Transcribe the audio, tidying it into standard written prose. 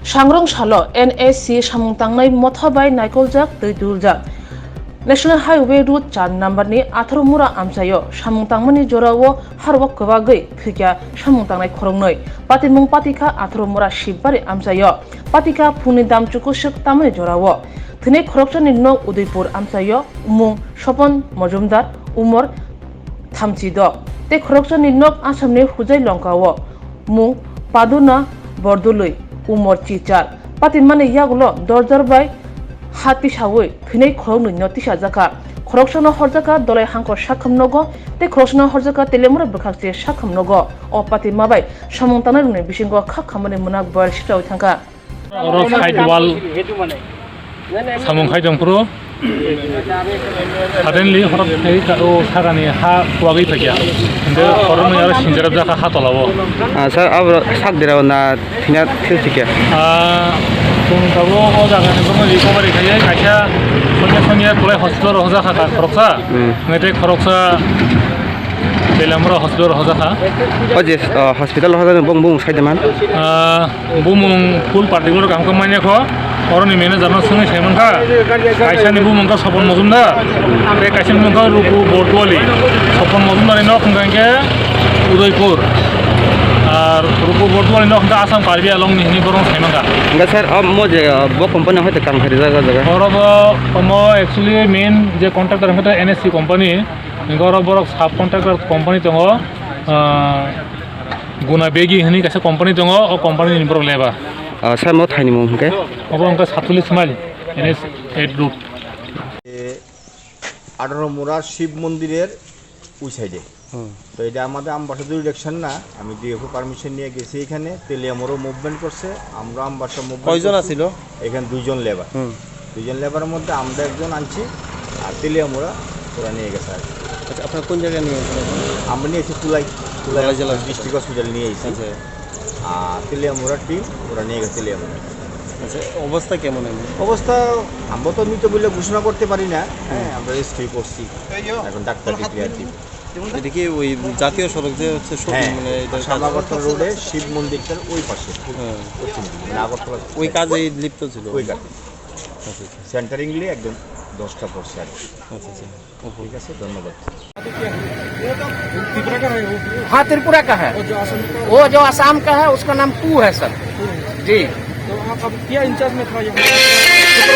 Sangrong Shalo NSC Samung Tangnai Mothabai Naikoljak Tuiduljak National Highway Route 4 number ni 18 mura amsayo Samung Tangmani Jorawo Harwak Kawagai Khikya Samung Tangnai Khorongnoi Patimung Patika 18 mura Shibbari amsayo Patika Puni Dam Chukushuk Tamani Jorawo Thine Khorokchani No Udaipur amsayo Umung Shopon Mojumdar Umor Thamchido Te Khorokchani Nok Asamni Hujai Longkawo Mung Paduna Bordului Umor Chichar Patimani Yagulo Dorjarbai Hati Shawi Pinay Khorong Notisa Zaka Khorokshana Horjaka Dolai Hanko Shakam Nogo Te Khorokshana Horjaka Telemura Bakakse Shakam Nogo O Patimabai Shamuntana Bishingo Kakamani Munak Boy Shitau Tanka Oros Haidwal Samung Haidong Pro Suddenly Horok Karo Sagani Ha Wagi Pakia and the Horomia Sinjarab Zaka Hatolawo. Sir, our Sadira na Tinat Tiltika. Kung Karo Zagan recovery Kaya, Sonia Pula Hospital Hosaka Koroksa, Nete Koroksa, Telamura Hospital Hosaka. What is hospital Bong Bong Sideman? Boom full particular Kankamania. Orang ini zaman sungai saya mengka, kaisa ni bu mengka sopon mazunda, tapi kaisa ni mengka rupu bortuali, sopon mazunda ni nak mengka Udaipur, rupu bortuali nak mengka Assam Karbi along ni korang saya mengka. Enggak sir, mau je bawa company apa tekan hari jaga jaga. Orang mau actually main je contractor kita NSC company, orang borok subcontractor company tu guna begi ni kaisa company tu company ni borok leba. Sir, mau tanya ni mungkin? Apa angka satu lismal ini head route. 18 মুরার Shiva মন্দিরের ওই সাইডে তো এটা আমাদের Ambassa direction না আমি DFO permission নিয়ে গেছি এখানে তেলিয়ামোরও মুভমেন্ট করছে আমরা আমবাসা মুভমেন্ট কয়জন আছিল এখানে দুইজন লেবার দুইজন লেবারের মধ্যে আমরা একজন আনছি আর তেলিয়ামোরা ওরা নিয়ে গেছে আর আচ্ছা আপনারা কোন জায়গায় নিয়ে আমরা নিয়েছি তুলাই জেলা ডিস্ট্রিক্ট হসপিটাল নিয়ে এসেছি আর তেলিয়ামোরা টিম ওরা নিয়ে গেছে তেলিয়ামোরা আচ্ছা অবস্থা কেমন অবস্থা আমরা তো মৃত বলে ঘোষণা করতে পারি না হ্যাঁ আমরা রেস্ট করছি এখন ডাক্তার ডিক্লেয়ার দিব এটা কি ওই জাতীয় সড়ক যে হচ্ছে মানে আগরতলা রোডে শিব মন্দিরটার ওই পাশে পশ্চিম দিকে মানে আগরতলা ওই কাজে লিপ্ত ছিল ওই কাজে সেন্টারিংলি একদম 10টা পড়ছে আর আচ্ছা আচ্ছা ঠিক আছে ধন্যবাদ हाँ त्रिपुरा का है वो जो असम का है उसका नाम पू है सर जी तो आप अब क्या इंचार्ज में था यहाँ